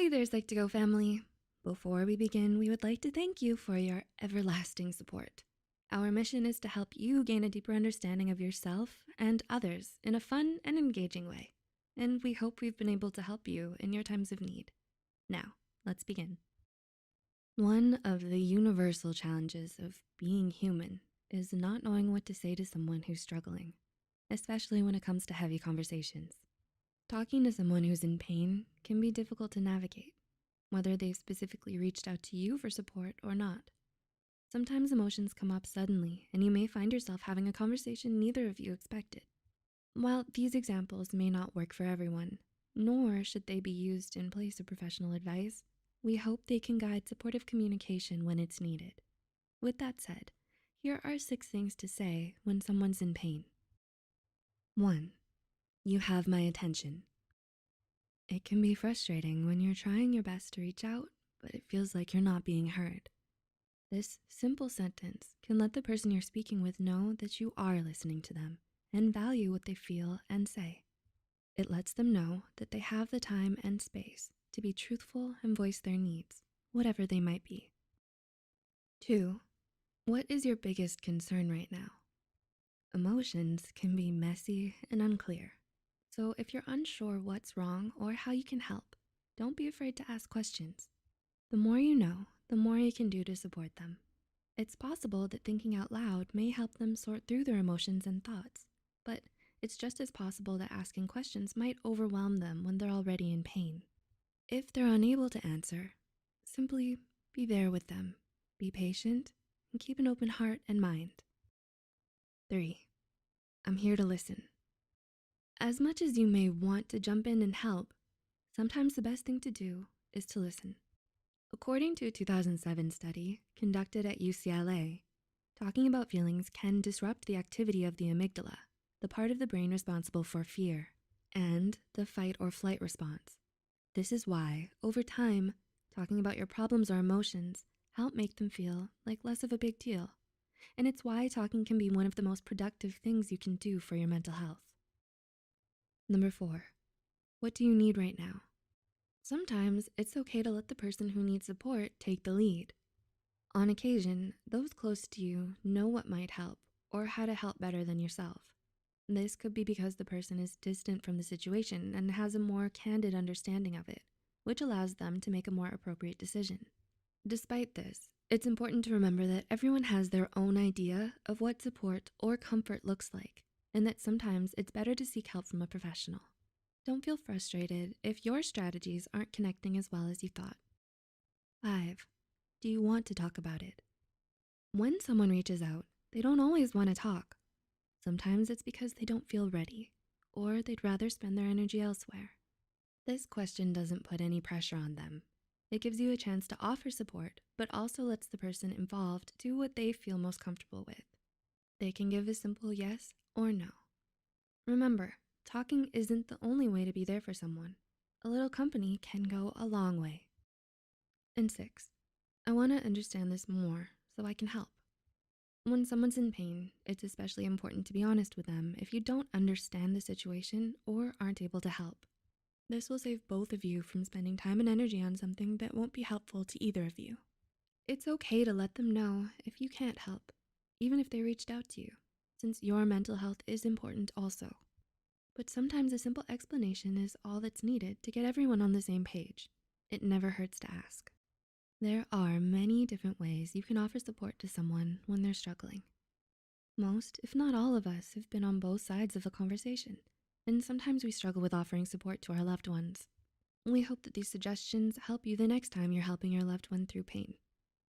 Hey there, Psych2Go family. Before we begin, we would like to thank you for your everlasting support. Our mission is to help you gain a deeper understanding of yourself and others in a fun and engaging way. And we hope we've been able to help you in your times of need. Now, let's begin. One of the universal challenges of being human is not knowing what to say to someone who's struggling, especially when it comes to heavy conversations. Talking to someone who's in pain can be difficult to navigate, whether they've specifically reached out to you for support or not. Sometimes emotions come up suddenly, and you may find yourself having a conversation neither of you expected. While these examples may not work for everyone, nor should they be used in place of professional advice, we hope they can guide supportive communication when it's needed. With that said, here are 6 things to say when someone's in pain. 1. You have my attention. It can be frustrating when you're trying your best to reach out, but it feels like you're not being heard. This simple sentence can let the person you're speaking with know that you are listening to them and value what they feel and say. It lets them know that they have the time and space to be truthful and voice their needs, whatever they might be. 2. What is your biggest concern right now? Emotions can be messy and unclear. So if you're unsure what's wrong or how you can help, don't be afraid to ask questions. The more you know, the more you can do to support them. It's possible that thinking out loud may help them sort through their emotions and thoughts, but it's just as possible that asking questions might overwhelm them when they're already in pain. If they're unable to answer, simply be there with them, be patient, and keep an open heart and mind. 3. I'm here to listen. As much as you may want to jump in and help, sometimes the best thing to do is to listen. According to a 2007 study conducted at UCLA, talking about feelings can disrupt the activity of the amygdala, the part of the brain responsible for fear, and the fight or flight response. This is why, over time, talking about your problems or emotions help make them feel like less of a big deal. And it's why talking can be one of the most productive things you can do for your mental health. 4, what do you need right now? Sometimes it's okay to let the person who needs support take the lead. On occasion, those close to you know what might help or how to help better than yourself. This could be because the person is distant from the situation and has a more candid understanding of it, which allows them to make a more appropriate decision. Despite this, it's important to remember that everyone has their own idea of what support or comfort looks like, and that sometimes it's better to seek help from a professional. Don't feel frustrated if your strategies aren't connecting as well as you thought. 5, do you want to talk about it? When someone reaches out, they don't always want to talk. Sometimes it's because they don't feel ready, or they'd rather spend their energy elsewhere. This question doesn't put any pressure on them. It gives you a chance to offer support, but also lets the person involved do what they feel most comfortable with. They can give a simple yes or no. Remember, talking isn't the only way to be there for someone. A little company can go a long way. And 6, I want to understand this more so I can help. When someone's in pain, it's especially important to be honest with them if you don't understand the situation or aren't able to help. This will save both of you from spending time and energy on something that won't be helpful to either of you. It's okay to let them know if you can't help, even if they reached out to you, since your mental health is important also. But sometimes a simple explanation is all that's needed to get everyone on the same page. It never hurts to ask. There are many different ways you can offer support to someone when they're struggling. Most, if not all of us, have been on both sides of a conversation, and sometimes we struggle with offering support to our loved ones. We hope that these suggestions help you the next time you're helping your loved one through pain.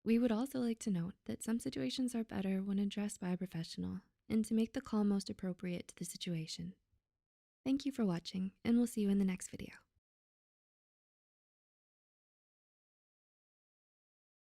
We would also like to note that some situations are better when addressed by a professional, and to make the call most appropriate to the situation. Thank you for watching, and we'll see you in the next video.